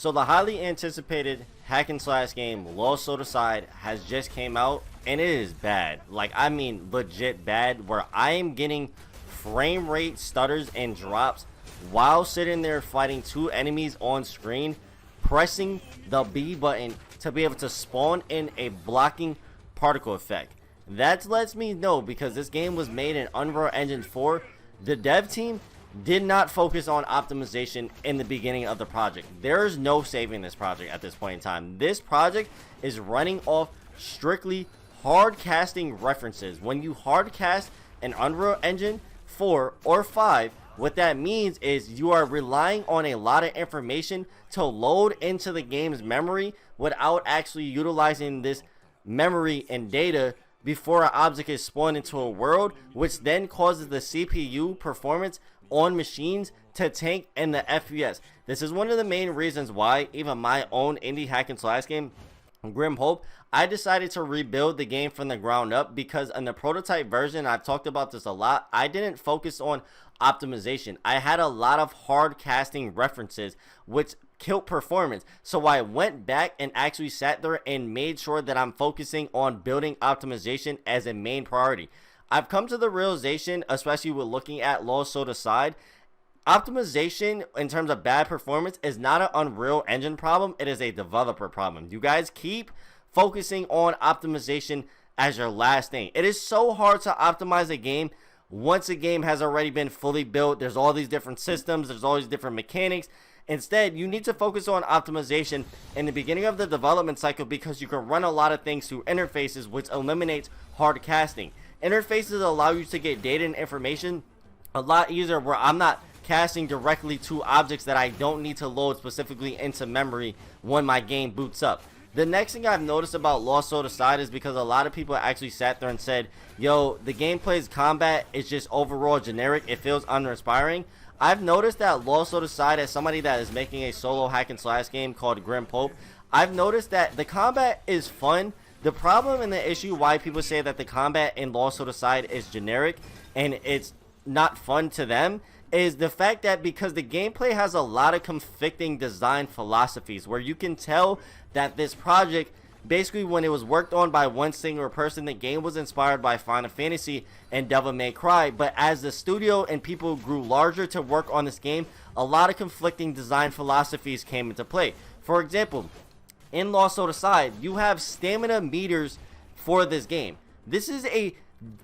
So the highly anticipated hack and slash game Lost Soul Aside has just came out, and it is bad. Like, I mean legit bad, where I am getting frame rate stutters and drops while sitting there fighting two enemies on screen, pressing the B button to be able to spawn in a blocking particle effect. That lets me know, because this game was made in Unreal Engine 4, the dev team did not focus on optimization in the beginning of the project. There is no saving this project at this point in time. This project is running off strictly hard casting references. When you hard cast an Unreal Engine 4 or 5, what that means is you are relying on a lot of information to load into the game's memory without actually utilizing this memory and data before an object is spawned into a world, which then causes the CPU performance on machines to tank in the FPS. This is one of the main reasons why even my own indie hack and slash game, Grim Hope, I decided to rebuild the game from the ground up, because in the prototype version, I've talked about this a lot, I didn't focus on optimization. I had a lot of hard casting references which killed performance. So I went back and actually sat there and made sure that I'm focusing on building optimization as a main priority. I've come to the realization, especially with looking at Lost Soul Aside, optimization in terms of bad performance is not an Unreal Engine problem, it is a developer problem. You guys keep focusing on optimization as your last thing. It is so hard to optimize a game once a game has already been fully built. There's all these different systems, there's all these different mechanics. Instead, you need to focus on optimization in the beginning of the development cycle, because you can run a lot of things through interfaces, which eliminates hard casting. Interfaces allow you to get data and information a lot easier, where I'm not casting directly to objects that I don't need to load specifically into memory when my game boots up. The next thing I've noticed about Lost Soul Aside is because a lot of people actually sat there and said, yo, the gameplay's combat is just overall generic, it feels uninspiring. I've noticed that Lost Soul Aside, as somebody that is making a solo hack and slash game called Grim Hope, I've noticed that the combat is fun. The problem and the issue why people say that the combat in Lost Soul Aside is generic and it's not fun to them is the fact that because the gameplay has a lot of conflicting design philosophies, where you can tell that this project, basically when it was worked on by one single person, the game was inspired by Final Fantasy and Devil May Cry, but as the studio and people grew larger to work on this game, a lot of conflicting design philosophies came into play. For example, in Lost Soul Aside, you have stamina meters for this game. This is a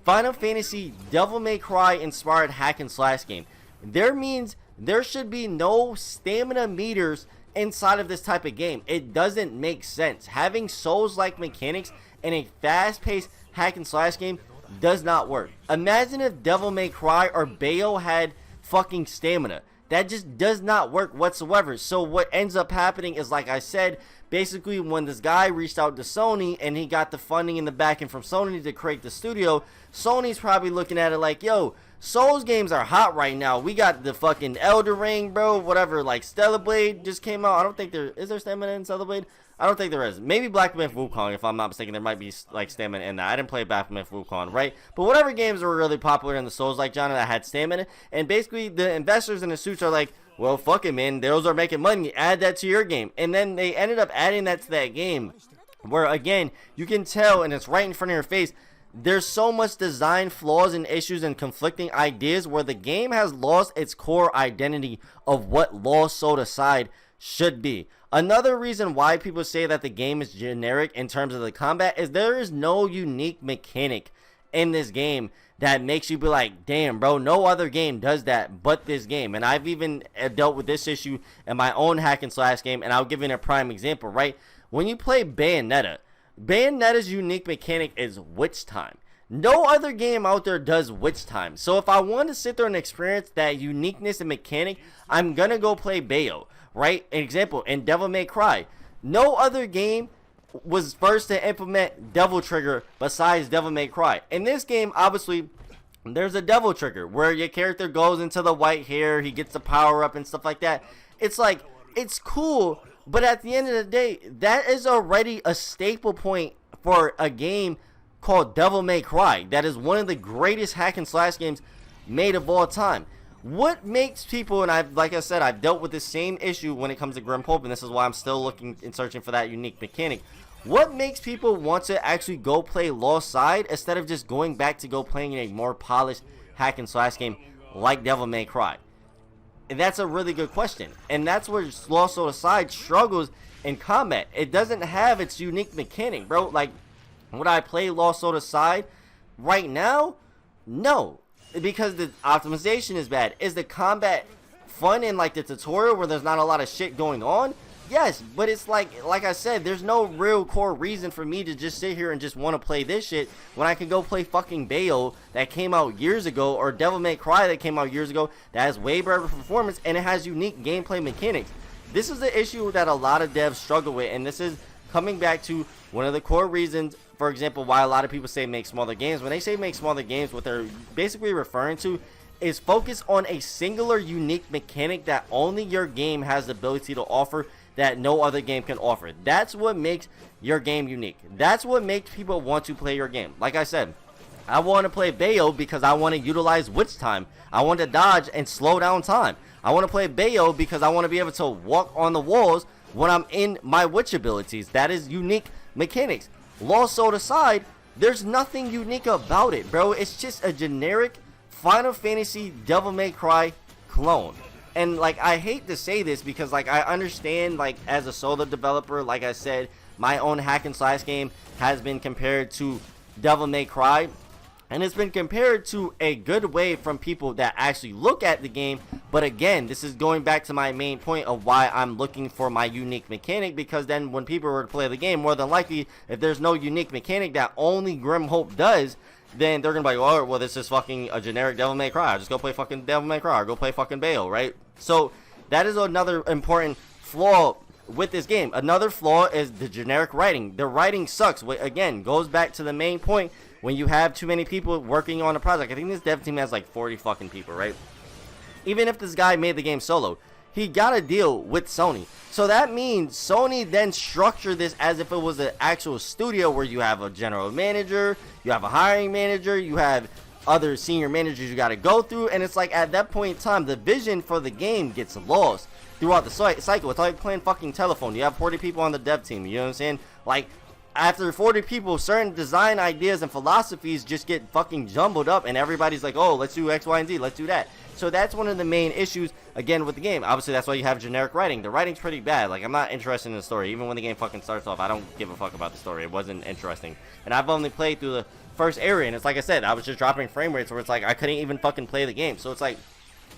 Final Fantasy Devil May Cry inspired hack and slash game. There should be no stamina meters inside of this type of game. It doesn't make sense. Having Souls-like mechanics in a fast-paced hack and slash game does not work. Imagine if Devil May Cry or Bayo had fucking stamina. That just does not work whatsoever. So what ends up happening is, like I said, basically when this guy reached out to Sony and he got the funding in the back end from Sony to create the studio, Sony's probably looking at it like, yo, Souls games are hot right now. We got the fucking Elder Ring, bro, whatever, like Stellar Blade just came out. I don't think is there stamina in Stellar Blade? I don't think there is. Maybe Black Myth Wukong, if I'm not mistaken, there might be like stamina in that. I didn't play Black Myth Wukong, right? But whatever games were really popular in the Souls-like genre that had stamina, and basically the investors in the suits are like, well, fuck it, man, those are making money, add that to your game. And then they ended up adding that to that game, where again, you can tell, and it's right in front of your face, there's so much design flaws and issues and conflicting ideas where the game has lost its core identity of what Lost Soul Aside should be. Another reason why people say that the game is generic in terms of the combat is there is no unique mechanic in this game that makes you be like, damn, bro, no other game does that but this game. And I've even dealt with this issue in my own hack and slash game, and I'll give you a prime example, right? When you play Bayonetta's unique mechanic is witch time. No other game out there does witch time. So if I want to sit there and experience that uniqueness and mechanic, I'm gonna go play Bayo, right? An example, in Devil May Cry, no other game was first to implement Devil Trigger besides Devil May Cry. In this game, obviously, there's a Devil Trigger where your character goes into the white hair, he gets the power up and stuff like that. It's like, it's cool, but at the end of the day, that is already a staple point for a game called Devil May Cry. That is one of the greatest hack and slash games made of all time. What makes people, and like I said, I've dealt with the same issue when it comes to Grim Hope, and this is why I'm still looking and searching for that unique mechanic. What makes people want to actually go play Lost Side instead of just going back to go playing a more polished hack and slash game like Devil May Cry? And that's a really good question. And that's where Lost Side struggles in combat. It doesn't have its unique mechanic, bro. Like, would I play Lost Side right now? No. Because the optimization is bad. Is the combat fun in like the tutorial where there's not a lot of shit going on? Yes, but it's like I said, there's no real core reason for me to just sit here and just want to play this shit when I can go play fucking Bayo that came out years ago, or Devil May Cry that came out years ago that has way better performance and it has unique gameplay mechanics. This is the issue that a lot of devs struggle with, and this is coming back to one of the core reasons, for example, why a lot of people say make smaller games. When they say make smaller games, what they're basically referring to is focus on a singular unique mechanic that only your game has the ability to offer, that no other game can offer. That's what makes your game unique. That's what makes people want to play your game. Like I said, I want to play Bayo because I want to utilize witch time. I want to dodge and slow down time. I want to play Bayo because I want to be able to walk on the walls when I'm in my witch abilities. That is unique mechanics. Lost Soul Aside, there's nothing unique about it, bro. It's just a generic Final Fantasy Devil May Cry clone. And like, I hate to say this because like I understand, like as a solo developer, like I said, my own hack and slash game has been compared to Devil May Cry, and it's been compared to a good way from people that actually look at the game. But again, this is going back to my main point of why I'm looking for my unique mechanic, because then when people were to play the game, more than likely, if there's no unique mechanic that only Grim Hope does, then they're gonna be like, oh, well, this is fucking a generic Devil May Cry. I'll just go play fucking Devil May Cry, or go play fucking Bayo, right? So that is another important flaw with this game. Another flaw is the generic writing. The writing sucks. Again, goes back to the main point. When you have too many people working on a project, I think this dev team has like 40 fucking people, right? Even if this guy made the game solo, he got a deal with Sony. So that means Sony then structured this as if it was an actual studio where you have a general manager, you have a hiring manager, you have other senior managers you got to go through. And it's like at that point in time, the vision for the game gets lost throughout the cycle. It's like playing fucking telephone. You have 40 people on the dev team, you know what I'm saying? Like, after 40 people, certain design ideas and philosophies just get fucking jumbled up, and everybody's like, oh, let's do X, Y, and Z, let's do that. So that's one of the main issues, again, with the game. Obviously, that's why you have generic writing. The writing's pretty bad. Like, I'm not interested in the story. Even when the game fucking starts off, I don't give a fuck about the story. It wasn't interesting. And I've only played through the first area, and it's like I said, I was just dropping frame rates where it's like I couldn't even fucking play the game. So it's like,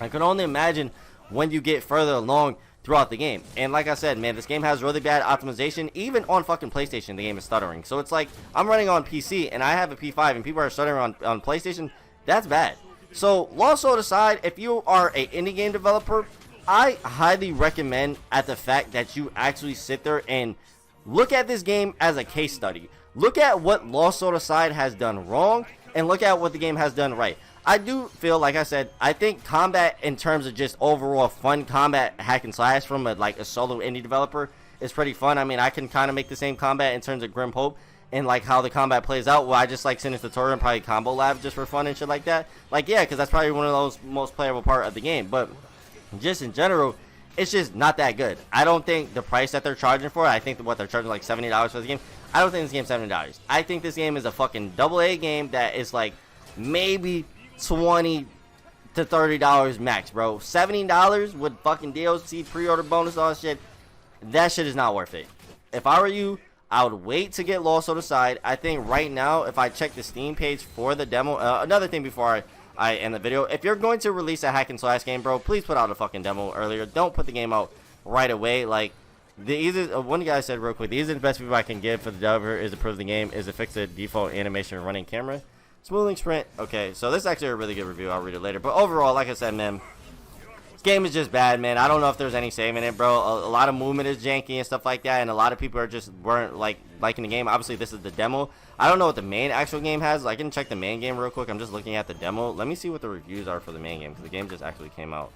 I can only imagine when you get further along throughout the game. And like I said, man, this game has really bad optimization. Even on fucking PlayStation, the game is stuttering. So it's like, I'm running on PC and I have a P5 and people are stuttering on PlayStation. That's bad. So Lost Soul aside, if you are an indie game developer, I highly recommend at the fact that you actually sit there and look at this game as a case study. Look at what Lost Soul aside has done wrong and look at what the game has done right. I do feel, like I said, I think combat in terms of just overall fun combat hack and slash from a solo indie developer is pretty fun. I mean, I can kind of make the same combat in terms of Grim Hope and like how the combat plays out. Well, I just like send a tutorial and probably combo lab just for fun and shit like that. Like, yeah, because that's probably one of those most playable part of the game. But just in general, it's just not that good. I don't think the price that they're charging for it, I think what they're charging like $70 for the game. I don't think this game's $70. I think this game is a fucking AA game that is like maybe $20 to $30 max, bro. $70 with fucking DLC, pre-order bonus, all that shit. That shit is not worth it. If I were you, I would wait to get Lost Soul aside. I think right now, if I check the Steam page for the demo, another thing before I end the video, if you're going to release a hack and slash game, bro, please put out a fucking demo earlier. Don't put the game out right away. Like, the easiest, one guy said real quick, the easiest best people I can give for the developer is to prove the game is to fix the default animation running camera. Smoothing sprint. Okay, so this is actually a really good review. I'll read it later. But overall, like I said, man, this game is just bad, man. I don't know if there's any saving it, bro. A lot of movement is janky and stuff like that, and a lot of people weren't liking the game. Obviously, this is the demo. I don't know what the main actual game has. I can check the main game real quick. I'm just looking at the demo. Let me see what the reviews are for the main game, because the game just actually came out.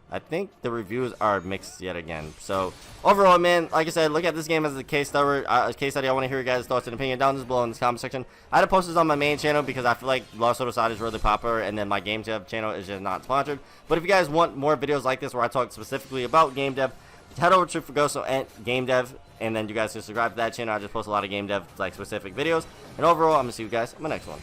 I think the reviews are mixed yet again. So overall, man, like I said, look at this game as a case study. I want to hear your guys' thoughts and opinion down below in the comment section. I had to post this on my main channel because I feel like Lost Soda Side is really popular, and then my game dev channel is just not sponsored. But if you guys want more videos like this where I talk specifically about game dev, head over to Fragoso and game dev, and then you guys can subscribe to that channel. I just post a lot of game dev like specific videos. And overall, I'm gonna see you guys in my next one.